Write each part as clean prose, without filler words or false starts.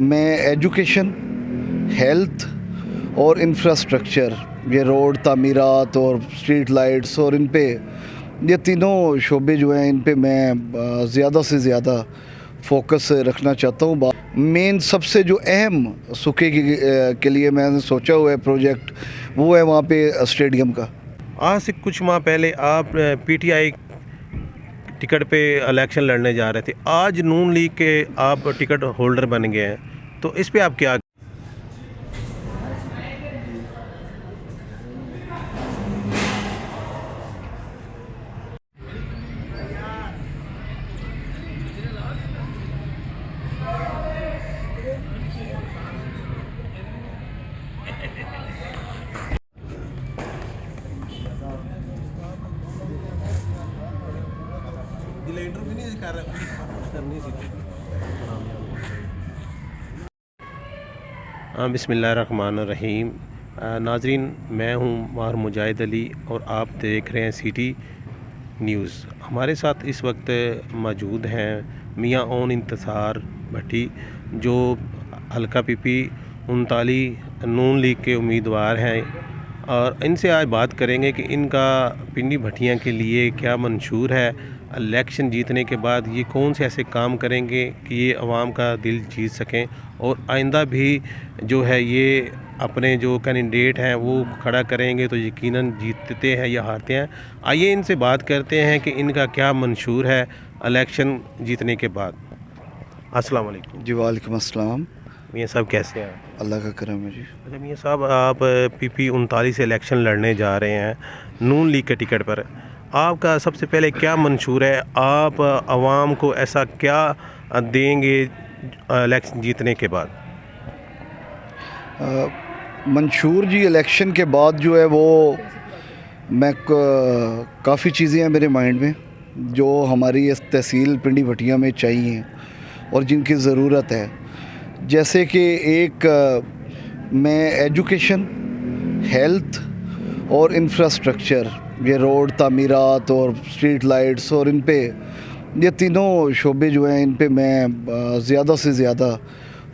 में education, health और infrastructure, ये रोड तामीरात और स्ट्रीट लाइट्स और इन पे ये तीनों शोबे जो हैं इन पे मैं ज़्यादा से ज़्यादा फोकस रखना चाहता हूँ। मेन सबसे जो अहम सूखे के लिए मैंने सोचा हुआ है प्रोजेक्ट, वो है वहाँ पे स्टेडियम का। आज से कुछ माह पहले आप पीटीआई टिकट पे इलेक्शन लड़ने जा रहे थे, आज नून लीग के आप टिकट होल्डर बन गए हैं, तो इस पे आप क्या? बिस्मिल्लाहिर्रहमानिर्रहीम। नाजरीन, मैं हूं माहिर मुजाहिद अली और आप देख रहे हैं सिटी न्यूज़। हमारे साथ इस वक्त मौजूद हैं मियाँ ओन इंतसार भट्टी, जो हल्का पीपी 39 नून लीग के उम्मीदवार हैं, और इनसे आज बात करेंगे कि इनका पिंडी भट्टियाँ के लिए क्या मंशूर है। इलेक्शन जीतने के बाद ये कौन से ऐसे काम करेंगे कि ये आवाम का दिल जीत सकें, और आइंदा भी जो है ये अपने जो कैंडिडेट हैं वो खड़ा करेंगे तो यकीनन जीतते हैं या हारते हैं। आइए इनसे बात करते हैं कि इनका क्या मंशूर है इलेक्शन जीतने के बाद। अस्सलाम वालेकुम। जी वालेकुम अस्सलाम। मियाँ साहब कैसे हैं? अल्लाह का करम है जी। अच्छा मियाँ साहब, आप पीपी 39 से इलेक्शन लड़ने जा रहे हैं नून लीग के टिकट पर। आपका सबसे पहले क्या मंशूर है? आप आवाम को ऐसा क्या देंगे इलेक्शन जीतने के बाद? मंशूर जी, इलेक्शन के बाद जो है वो मैं काफ़ी चीज़ें हैं मेरे माइंड में जो हमारी इस तहसील पिंडी भटिया में चाहिए और जिनकी ज़रूरत है। जैसे कि एक मैं एजुकेशन, हेल्थ और इंफ्रास्ट्रक्चर, ये रोड तामीरात और स्ट्रीट लाइट्स और इन पे ये तीनों शोबे जो हैं इन पे मैं ज़्यादा से ज़्यादा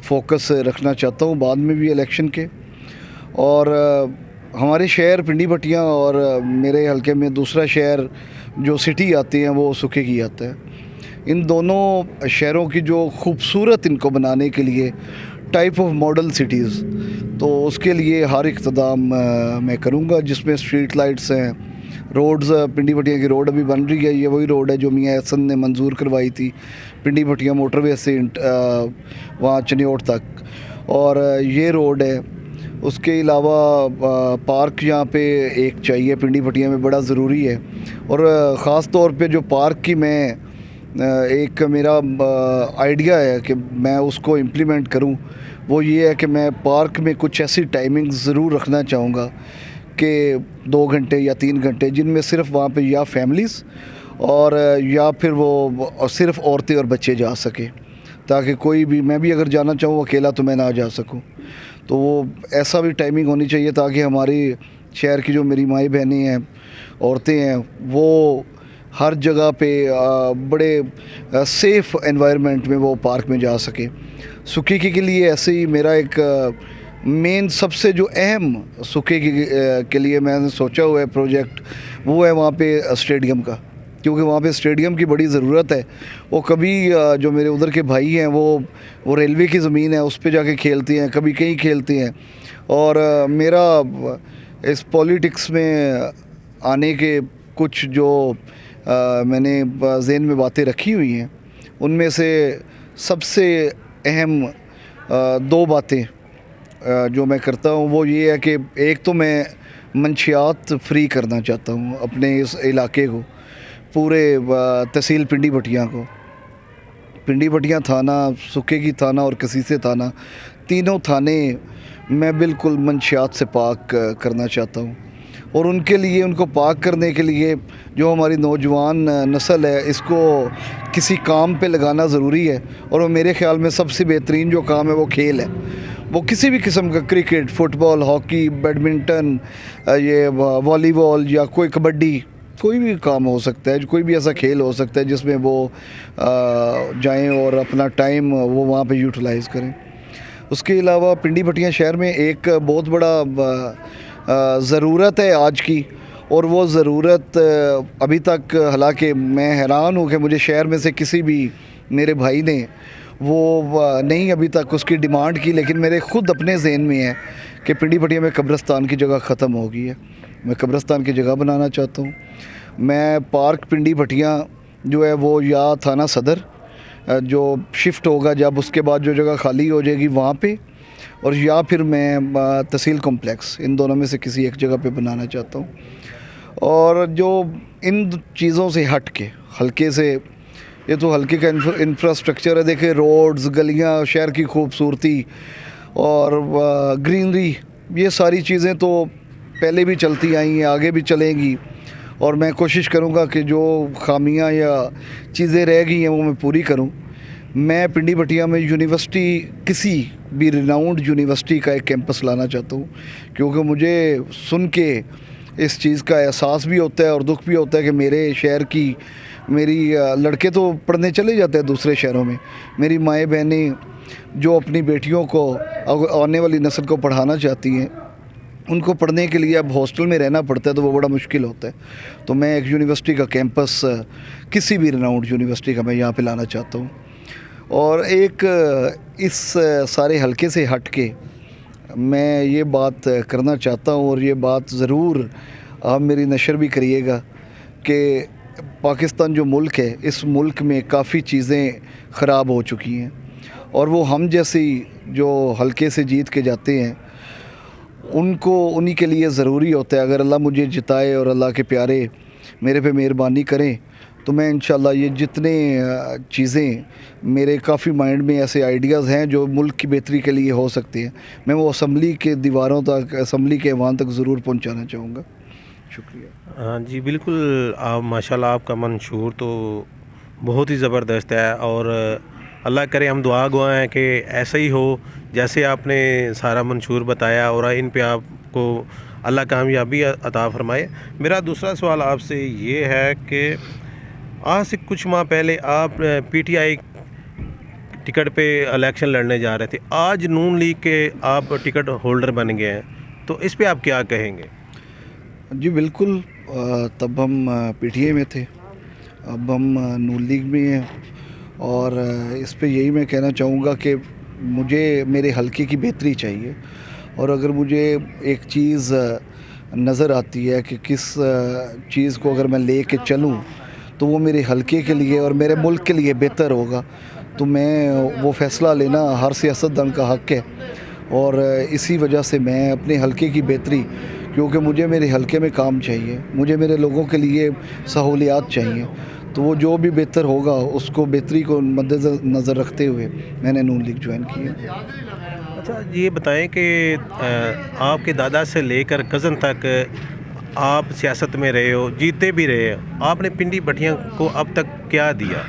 फोकस रखना चाहता हूँ बाद में भी इलेक्शन के। और हमारे शहर पिंडी भटिया और मेरे हलके में दूसरा शहर जो सिटी आती हैं वो सुखे की आता है। इन दोनों शहरों की जो खूबसूरत इनको बनाने के लिए टाइप ऑफ मॉडल सिटीज़, तो उसके लिए हर इक़्तिदाम मैं करूँगा, जिसमें स्ट्रीट लाइट्स हैं, रोड्स, पिंडी भटिया की रोड अभी बन रही है। ये वही रोड है जो मियाँ एहसन ने मंजूर करवाई थी पिंडी भटिया मोटरवे से वहाँ चनियोट तक, और ये रोड है। उसके अलावा पार्क यहाँ पे एक चाहिए पिंडी भटिया में, बड़ा ज़रूरी है। और ख़ास तौर पे जो पार्क की मैं एक मेरा आइडिया है कि मैं उसको इम्प्लीमेंट करूं, वो ये है कि मैं पार्क में कुछ ऐसी टाइमिंग ज़रूर रखना चाहूँगा कि 2 घंटे या 3 घंटे, जिनमें सिर्फ वहाँ पे या फैमिलीज़ और या फिर वो सिर्फ औरतें और बच्चे जा सके, ताकि कोई भी, मैं भी अगर जाना चाहूँ अकेला तो मैं ना जा सकूँ। तो वो ऐसा भी टाइमिंग होनी चाहिए ताकि हमारी शहर की जो मेरी माई बहनें हैं, औरतें हैं, वो हर जगह पे बड़े सेफ़ एनवायरनमेंट में वो पार्क में जा सके। सूखे के लिए ऐसे ही मेरा एक मेन सबसे जो अहम सूखे के लिए मैंने सोचा हुआ है प्रोजेक्ट, वो है वहाँ पे स्टेडियम का, क्योंकि वहाँ पे स्टेडियम की बड़ी ज़रूरत है। वो कभी जो मेरे उधर के भाई हैं वो रेलवे की ज़मीन है उस पे जाके खेलती हैं, कभी कहीं खेलती हैं। और मेरा इस पॉलिटिक्स में आने के कुछ जो मैंने ज़हन में बातें रखी हुई हैं, उनमें से सबसे अहम 2 बातें जो मैं करता हूँ वो ये है कि एक तो मैं मंशियात फ्री करना चाहता हूँ अपने इस इलाके को, पूरे तहसील पिंडी भटिया को। पिंडी भटिया थाना, सुखे की थाना और कसीसे थाना, तीनों थाने मैं बिल्कुल मंशियात से पाक करना चाहता हूँ। और उनके लिए, उनको पाक करने के लिए जो हमारी नौजवान नस्ल है, इसको किसी काम पे लगाना ज़रूरी है। और वो मेरे ख़्याल में सबसे बेहतरीन जो काम है वो खेल है। वो किसी भी किस्म का, क्रिकेट, फुटबॉल, हॉकी, बैडमिंटन, ये वॉलीबॉल या कोई कबड्डी, कोई भी काम हो सकता है, कोई भी ऐसा खेल हो सकता है जिसमें वो जाएं और अपना टाइम वो वहाँ पे यूटिलाइज़ करें। उसके अलावा पिंडी भटियां शहर में एक बहुत बड़ा ज़रूरत है आज की, और वो ज़रूरत अभी तक, हालांकि मैं हैरान हूँ कि मुझे शहर में से किसी भी मेरे भाई ने वो नहीं अभी तक उसकी डिमांड की, लेकिन मेरे ख़ुद अपने जहन में है कि पिंडी भटिया में कब्रिस्तान की जगह ख़त्म हो गई है। मैं कब्रिस्तान की जगह बनाना चाहता हूँ। मैं पार्क पिंडी भटिया जो है वो या थाना सदर जो शिफ्ट होगा जब, उसके बाद जो जगह खाली हो जाएगी वहाँ पे, और या फिर मैं तहसील कॉम्प्लेक्स, इन दोनों में से किसी एक जगह पे बनाना चाहता हूँ। और जो इन चीज़ों से हट के हल्के से, ये तो हल्के का इंफ्रास्ट्रक्चर है, देखिए रोड्स, गलियाँ, शहर की खूबसूरती और ग्रीनरी, ये सारी चीज़ें तो पहले भी चलती आई हैं, आगे भी चलेंगी, और मैं कोशिश करूँगा कि जो खामियां या चीज़ें रह गई हैं वो मैं पूरी करूँ। मैं पिंडी भटिया में यूनिवर्सिटी, किसी भी रिनाउंड यूनिवर्सिटी का एक कैंपस लाना चाहता हूँ, क्योंकि मुझे सुन के इस चीज़ का एहसास भी होता है और दुख भी होता है कि मेरे शहर की मेरी लड़के तो पढ़ने चले जाते हैं दूसरे शहरों में, मेरी माएँ बहनें जो अपनी बेटियों को, आने वाली नस्ल को पढ़ाना चाहती हैं, उनको पढ़ने के लिए अब हॉस्टल में रहना पड़ता है, तो वो बड़ा मुश्किल होता है। तो मैं एक यूनिवर्सिटी का कैंपस, किसी भी रिनाउंड यूनिवर्सिटी का मैं यहाँ पे लाना चाहता हूँ। और एक इस सारे हलके से हट के मैं ये बात करना चाहता हूँ, और ये बात ज़रूर आप मेरी नशर भी करिएगा कि पाकिस्तान जो मुल्क है, इस मुल्क में काफ़ी चीज़ें ख़राब हो चुकी हैं, और वो हम जैसी जो हलके से जीत के जाते हैं उनको, उन्हीं के लिए ज़रूरी होता है। अगर अल्लाह मुझे जिताए और अल्लाह के प्यारे मेरे पे मेहरबानी करें, तो मैं इंशाल्लाह ये जितने चीज़ें मेरे काफ़ी माइंड में ऐसे आइडियाज़ हैं जो मुल्क की बेहतरी के लिए हो सकते हैं, मैं वो असम्बली के दीवारों तक, असम्बली के ऐवान तक ज़रूर पहुँचाना चाहूँगा। शुक्रिया। हाँ जी, बिल्कुल। आप माशाल्लाह, आपका मंशूर तो बहुत ही ज़बरदस्त है, और अल्लाह करे, हम दुआ गवा हैं कि ऐसा ही हो जैसे आपने सारा मंशूर बताया, और इन पे आपको अल्लाह कामयाबी अता फ़रमाए। मेरा दूसरा सवाल आपसे ये है कि आज से कुछ माह पहले आप पीटीआई टिकट पे इलेक्शन लड़ने जा रहे थे, आज नून लीग के आप टिकट होल्डर बन गए हैं, तो इस पे आप क्या कहेंगे? जी बिल्कुल, तब हम पीटीआई में थे, अब हम नून लीग में हैं, और इस पे यही मैं कहना चाहूँगा कि मुझे मेरे हलके की बेहतरी चाहिए, और अगर मुझे एक चीज़ नज़र आती है कि किस चीज़ को अगर मैं ले के चलूँ तो वो मेरे हलके के लिए और मेरे मुल्क के लिए बेहतर होगा, तो मैं वो फ़ैसला लेना हर सियासतदान का हक़ है। और इसी वजह से मैं अपने हलके की बेहतरी, क्योंकि मुझे मेरे हलके में काम चाहिए, मुझे मेरे लोगों के लिए सहूलियात चाहिए, तो वो जो भी बेहतर होगा उसको, बेहतरी को मद्देनज़र रखते हुए मैंने नून लीग ज्वाइन की है। अच्छा, ये बताएं कि आपके दादा से लेकर कज़न तक आप सियासत में रहे हो, जीते भी रहे हो, आपने पिंडी भटिया को अब तक क्या दिया?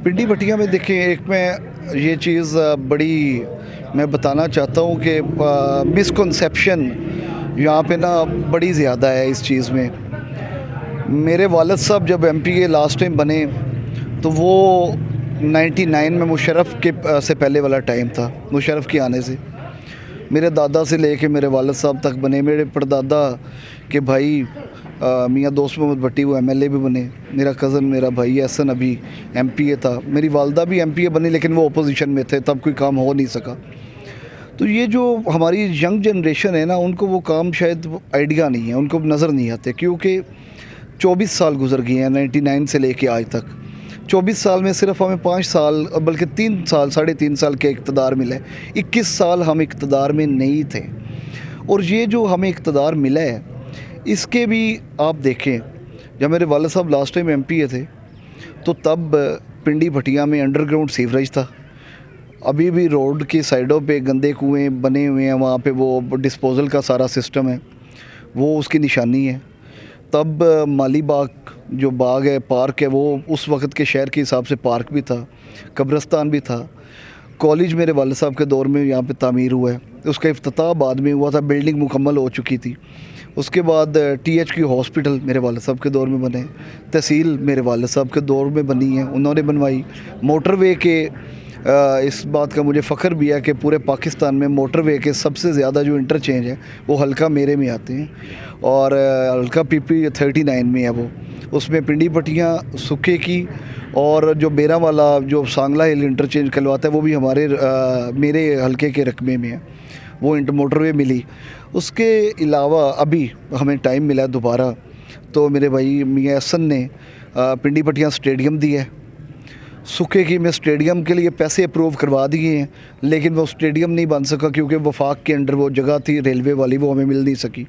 पिंडी भटिया में देखिए, एक मैं ये चीज़ बड़ी मैं बताना चाहता हूँ कि मिसकंसेप्शन यहाँ पे ना बड़ी ज़्यादा है इस चीज़ में। मेरे वालिद साहब जब एमपीए लास्ट टाइम बने तो वो 99 में मुशर्रफ के से पहले वाला टाइम था, मुशर्रफ के आने से। मेरे दादा से लेके मेरे वालिद साहब तक बने, मेरे परदादा के भाई मियाँ दोस्त मोहम्मद भट्टी वो एमएलए भी बने, मेरा कज़न, मेरा भाई एहसन अभी एमपीए था, मेरी वालदा भी एमपीए बनी, लेकिन वो अपोजिशन में थे, तब कोई काम हो नहीं सका। तो ये जो हमारी यंग जनरेशन है ना, उनको वो काम शायद आइडिया नहीं है, उनको नज़र नहीं आते, क्योंकि 24 साल गुजर गए हैं 99 से लेके आज तक। 24 साल में सिर्फ हमें 5 साल, बल्कि 3 साल, 3.5 साल के इक़्तिदार मिले, 21 साल हम इक़्तिदार में नहीं थे। और ये जो हमें इक़्तिदार मिला है, इसके भी आप देखें, जब मेरे वालिद साहब लास्ट टाइम एमपीए थे तो तब पिंडी भटिया में अंडरग्राउंड सीवरेज था, अभी भी रोड की साइडों पे गंदे कुएं बने हुए हैं, वहाँ पे वो डिस्पोज़ल का सारा सिस्टम है, वो उसकी निशानी है। तब माली बाग जो बाग है, पार्क है, वो उस वक्त के शहर के हिसाब से पार्क भी था, कब्रिस्तान भी था। कॉलेज मेरे वालिद साहब के दौर में यहाँ पे तामीर हुआ है, उसका इफ्तिताह बाद में हुआ था, बिल्डिंग मुकम्मल हो चुकी थी। उसके बाद टीएचक्यू की हॉस्पिटल मेरे वालिद साहब के दौर में बने, तहसील मेरे वालिद साहब के दौर में बनी है, उन्होंने बनवाई। मोटरवे के इस बात का मुझे फ़ख्र भी है कि पूरे पाकिस्तान में मोटरवे के सबसे ज़्यादा जो इंटरचेंज है वो हल्का मेरे में आते हैं और हल्का PP 39 में है वो। उसमें पिंडी पट्टियाँ सुखे की और जो बेरा वाला जो सांगला हिल इंटरचेंज कहलवाता है वो भी मेरे हल्के के रकबे में है, वो मोटरवे मिली। उसके अलावा अभी हमें टाइम मिला दोबारा तो मेरे भाई मियाँ हसन ने पिंडी पट्टियाँ स्टेडियम दी है। सूखे की मैं स्टेडियम के लिए पैसे अप्रूव करवा दिए हैं, लेकिन वो स्टेडियम नहीं बन सका क्योंकि वफाक के अंडर वो जगह थी रेलवे वाली, वो हमें मिल नहीं सकी।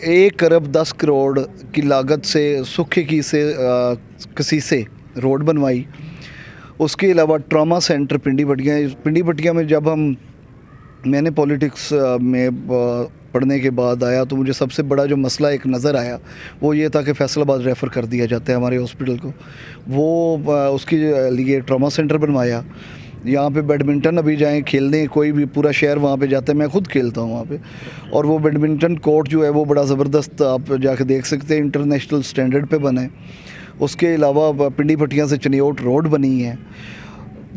1 अरब 10 करोड़ की लागत से सूखे की से किसी से रोड बनवाई। उसके अलावा ट्रॉमा सेंटर पिंडी पट्टियाँ में जब मैंने पॉलिटिक्स में पढ़ने के बाद आया तो मुझे सबसे बड़ा जो मसला एक नज़र आया वो ये था कि फैसलाबाद रेफ़र कर दिया जाता है हमारे हॉस्पिटल को। वो उसके लिए ट्रॉमा सेंटर बनवाया। यहाँ पे बैडमिंटन अभी जाएं खेलने, कोई भी पूरा शहर वहाँ पे जाता है, मैं खुद खेलता हूँ वहाँ पे। और वो बैडमिंटन कोर्ट जो है वो बड़ा ज़बरदस्त, आप जाके देख सकते हैं, इंटरनेशनल स्टैंडर्ड पे बना है। उसके अलावा पिंडी पट्टियाँ से चनियोट रोड बनी है।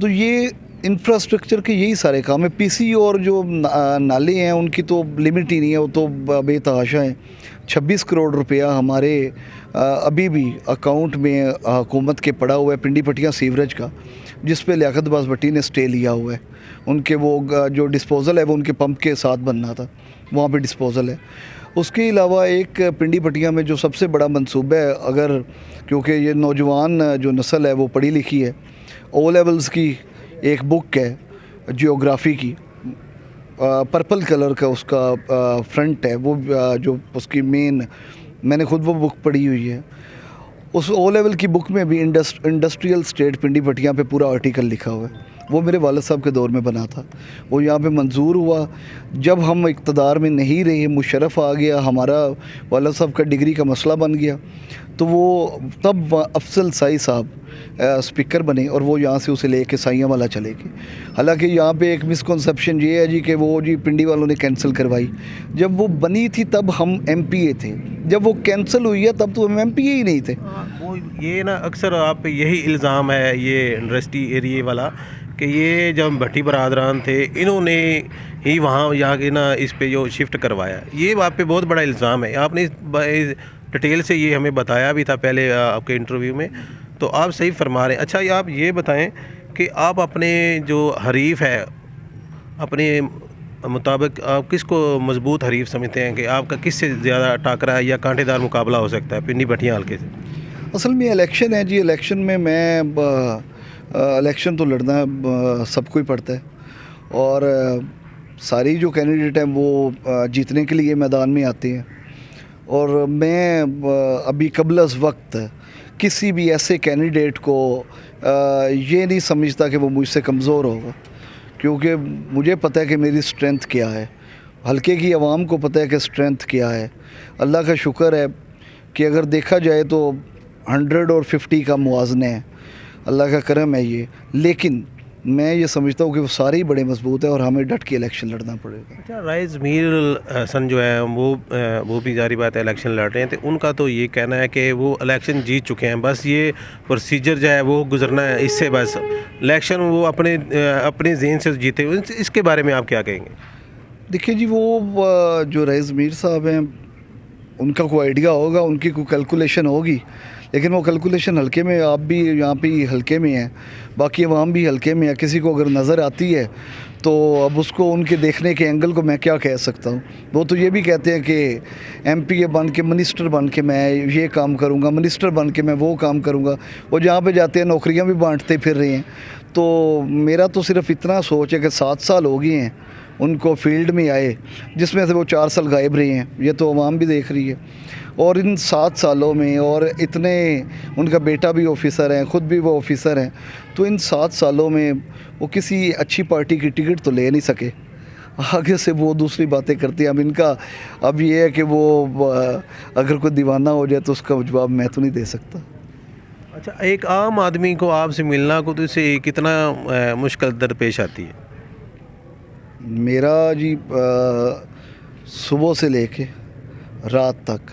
तो ये इंफ्रास्ट्रक्चर के यही सारे काम है। PC और जो नाले हैं उनकी तो लिमिट ही नहीं है, वो तो बेतहाशा हैं। 26 करोड़ रुपया हमारे अभी भी अकाउंट में हुकूमत के पड़ा हुआ है पिंडी पट्टियाँ सीवरेज का, जिस पे लियाकत अब्बास भट्टी ने स्टे लिया हुआ है। उनके वो जो डिस्पोज़ल है वो उनके पंप के साथ बनना था, वहाँ पे डिस्पोज़ल है। उसके अलावा एक पिंडी पट्टियाँ में जो सबसे बड़ा मंसूबा है, अगर क्योंकि ये नौजवान जो नस्ल है वो पढ़ी लिखी है, O लेवल्स की एक बुक है जियोग्राफ़ी की, पर्पल कलर का उसका फ्रंट है, वो जो उसकी मेन, मैंने खुद वो बुक पढ़ी हुई है। उस O लेवल की बुक में भी इंडस्ट्रियल स्टेट पिंडी पट्टियाँ पे पूरा आर्टिकल लिखा हुआ है। वो मेरे वालिद साहब के दौर में बना था, वो यहाँ पे मंजूर हुआ। जब हम इक़्तिदार में नहीं रहे, मुशर्रफ आ गया, हमारा वालिद साहब का डिग्री का मसला बन गया, तो वो तब अफजल साई साहब स्पीकर बने और वो यहाँ से उसे लेके साइयाँ वाला चले गए। हालांकि यहाँ पे एक मिसकंसेप्शन ये है जी कि वो जी पिंडी वालों ने कैंसिल करवाई। जब वो बनी थी तब हम MPA थे, जब वो कैंसिल हुई है तब तो हम MPA ही नहीं थे। वो ये ना अक्सर आप पे यही इल्ज़ाम है ये इंडस्ट्री एरिया वाला कि ये जब भट्टी बरादरान थे इन्होंने ही वहाँ जाके ना इस पे जो शिफ्ट करवाया, ये आप पे बहुत बड़ा इल्ज़ाम है। आपने इस डिटेल से ये हमें बताया भी था पहले आपके इंटरव्यू में, तो आप सही फरमा रहे हैं। अच्छा, ये आप ये बताएं कि आप अपने जो हरीफ है अपने मुताबिक आप किसको मजबूत हरीफ समझते हैं कि आपका किससे ज़्यादा टाकरा या कांटेदार मुकाबला हो सकता है पिंडी भट्टियाँ हल्के से? असल में इलेक्शन है जी, इलेक्शन में मैं इलेक्शन तो लड़ना सबको ही पड़ता है और सारी जो कैंडिडेट हैं वो जीतने के लिए मैदान में आते हैं। और मैं अभी कबलस वक्त किसी भी ऐसे कैंडिडेट को ये नहीं समझता कि वो मुझसे कमज़ोर होगा, क्योंकि मुझे पता है कि मेरी स्ट्रेंथ क्या है, हल्के की आवाम को पता है कि स्ट्रेंथ क्या है। अल्लाह का शुक्र है कि अगर देखा जाए तो 100 और 50 का मुवाज़ना है, अल्लाह का करम है ये। लेकिन मैं ये समझता हूँ कि वो सारे ही बड़े मजबूत है और हमें डट के इलेक्शन लड़ना पड़ेगा। अच्छा, राइस मीर हसन जो है वो भी जारी बात है इलेक्शन लड़ रहे हैं, तो उनका तो ये कहना है कि वो इलेक्शन जीत चुके हैं, बस ये प्रोसीजर जो है वो गुजरना है, इससे बस इलेक्शन वो अपने ज़हन से जीते हुए। इसके बारे में आप क्या कहेंगे? देखिए जी, वो जो राइस मीर साहब हैं उनका कोई आइडिया होगा, उनकी कोई कैलकुलेशन होगी, लेकिन वो कैलकुलेशन हल्के में, आप भी यहाँ पे हल्के में हैं, बाकी अवाम भी हल्के में है। किसी को अगर नज़र आती है तो अब उसको उनके देखने के एंगल को मैं क्या कह सकता हूँ। वो तो ये भी कहते हैं कि MPA बन के, मिनिस्टर बन के मैं ये काम करूँगा, मिनिस्टर बन के मैं वो काम करूँगा। वो जहाँ पे जाते हैं नौकरियाँ भी बांटते फिर रहे हैं। तो मेरा तो सिर्फ इतना सोच है कि 7 साल हो गए हैं उनको फील्ड में आए, जिसमें से वो 4 साल गायब रहे हैं, ये तो अवाम भी देख रही है। और इन 7 सालों में, और इतने, उनका बेटा भी ऑफिसर है, ख़ुद भी वो ऑफिसर हैं, तो इन 7 सालों में वो किसी अच्छी पार्टी की टिकट तो ले नहीं सके। आगे से वो दूसरी बातें करती हैं। अब इनका अब ये है कि वो अगर कोई दीवाना हो जाए तो उसका जवाब मैं तो नहीं दे सकता। अच्छा, एक आम आदमी को आपसे मिलना को तो इसे कितना मुश्किल दरपेश आती है? मेरा जी सुबह से लेके रात तक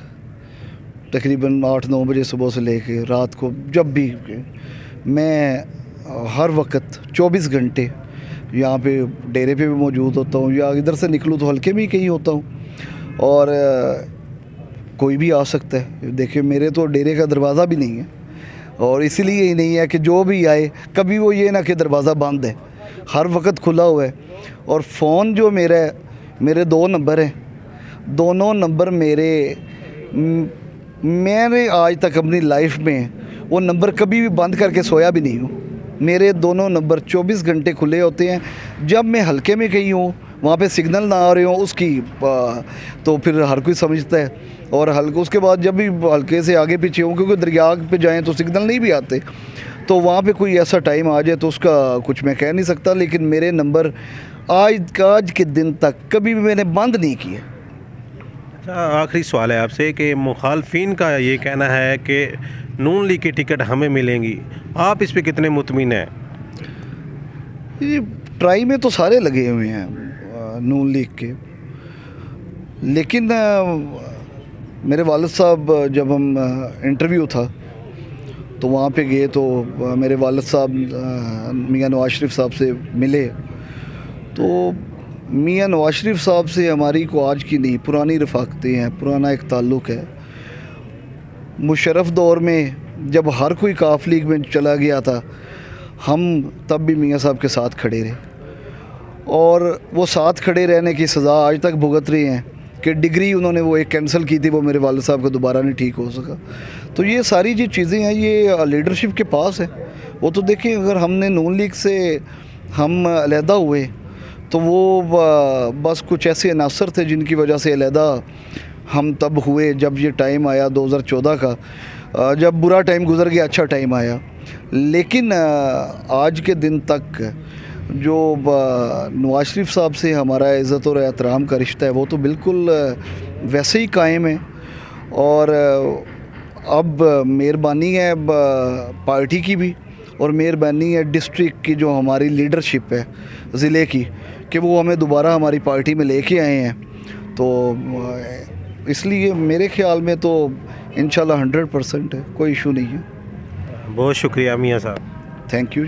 तकरीबन 8-9 बजे सुबह से लेके रात को, जब भी मैं हर वक्त 24 घंटे यहाँ पे डेरे पे भी मौजूद होता हूँ, या इधर से निकलूँ तो हल्के में ही कहीं होता हूँ। और कोई भी आ सकता है। देखिए मेरे तो डेरे का दरवाज़ा भी नहीं है, और इसीलिए ही नहीं है कि जो भी आए कभी वो ये ना कि दरवाज़ा बंद है, हर वक्त खुला हुआ है। और फ़ोन जो मेरा है, मेरे 2 नंबर हैं, दोनों नंबर मैंने आज तक अपनी लाइफ में वो नंबर कभी भी बंद करके सोया भी नहीं हूँ। मेरे दोनों नंबर 24 घंटे खुले होते हैं। जब मैं हल्के में कहीं हूँ, वहाँ पे सिग्नल ना आ रहे हो उसकी तो फिर हर कोई समझता है। और हल्के उसके बाद जब भी हल्के से आगे पीछे हूँ, क्योंकि दरिया पे जाएँ तो सिग्नल नहीं भी आते, तो वहाँ पे कोई ऐसा टाइम आ जाए तो उसका कुछ मैं कह नहीं सकता। लेकिन मेरे नंबर आज के दिन तक कभी भी मैंने बंद नहीं किए। अच्छा, आखिरी सवाल है आपसे कि मुखालफिन का ये कहना है कि नून लीग की टिकट हमें मिलेंगी, आप इस पे कितने मुतमिन हैं? ये ट्राई में तो सारे लगे हुए हैं नून लीग के, लेकिन मेरे वालिद साहब जब हम इंटरव्यू था तो वहाँ पे गए तो मेरे वालिद साहब मियां नवाज शरीफ साहब से मिले। तो मियां नवाज शरीफ साहब से हमारी को आज की नहीं, पुरानी रफ़ाकतें हैं, पुराना एक ताल्लुक़ है। मुशर्रफ दौर में जब हर कोई काफ लीग में चला गया था, हम तब भी मियां साहब के साथ खड़े रहे, और वो साथ खड़े रहने की सज़ा आज तक भुगत रहे हैं कि डिग्री उन्होंने वो एक कैंसिल की थी, वो मेरे वालिद साहब को दोबारा नहीं ठीक हो सका। तो ये सारी जो चीज़ें हैं ये लीडरशिप के पास है। वो तो देखिए, अगर हमने नून लीग से हम अलहदा हुए तो वो बस कुछ ऐसे अनासर थे जिनकी वजह से अलहदा हम तब हुए जब ये टाइम आया 2014 का, जब बुरा टाइम गुजर गया, अच्छा टाइम आया। लेकिन आज के दिन तक जो नवाज शरीफ साहब से हमारा इज़्ज़त और एहतराम का रिश्ता है वो तो बिल्कुल वैसे ही कायम है। और अब मेहरबानी है पार्टी की भी, और मेहरबानी है डिस्ट्रिक्ट की जो हमारी लीडरशिप है ज़िले की, कि वो हमें दोबारा हमारी पार्टी में लेके आए हैं। तो इसलिए मेरे ख़्याल में तो इंशाल्लाह 100% है, कोई इशू नहीं है। बहुत शुक्रिया मियाँ साहब। थैंक यू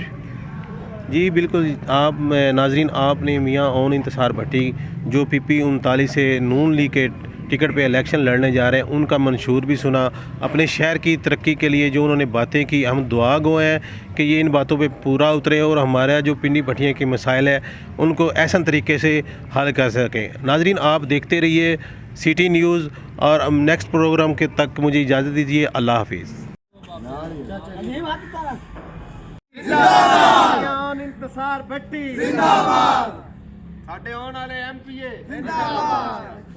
जी बिल्कुल। आप नाजरीन, आपने मियाँ ओन इंतसार भट्टी जो PP 39 से नून लीग के टिकट पे इलेक्शन लड़ने जा रहे हैं, उनका मंशूर भी सुना। अपने शहर की तरक्की के लिए जो उन्होंने बातें की, हम दुआ गो हैं कि ये इन बातों पे पूरा उतरे और हमारा जो पिंडी भट्टियाँ के मसाइल है उनको ऐसा तरीके से हल कर सकें। नाजरीन, आप देखते रहिए सिटी न्यूज़, और नेक्स्ट प्रोग्राम के तक मुझे इजाज़त दीजिए। अल्लाह हाफिज़। इंतसार भट्टी जिंदाबाद, साडे आने वाले MPA जिंदाबाद।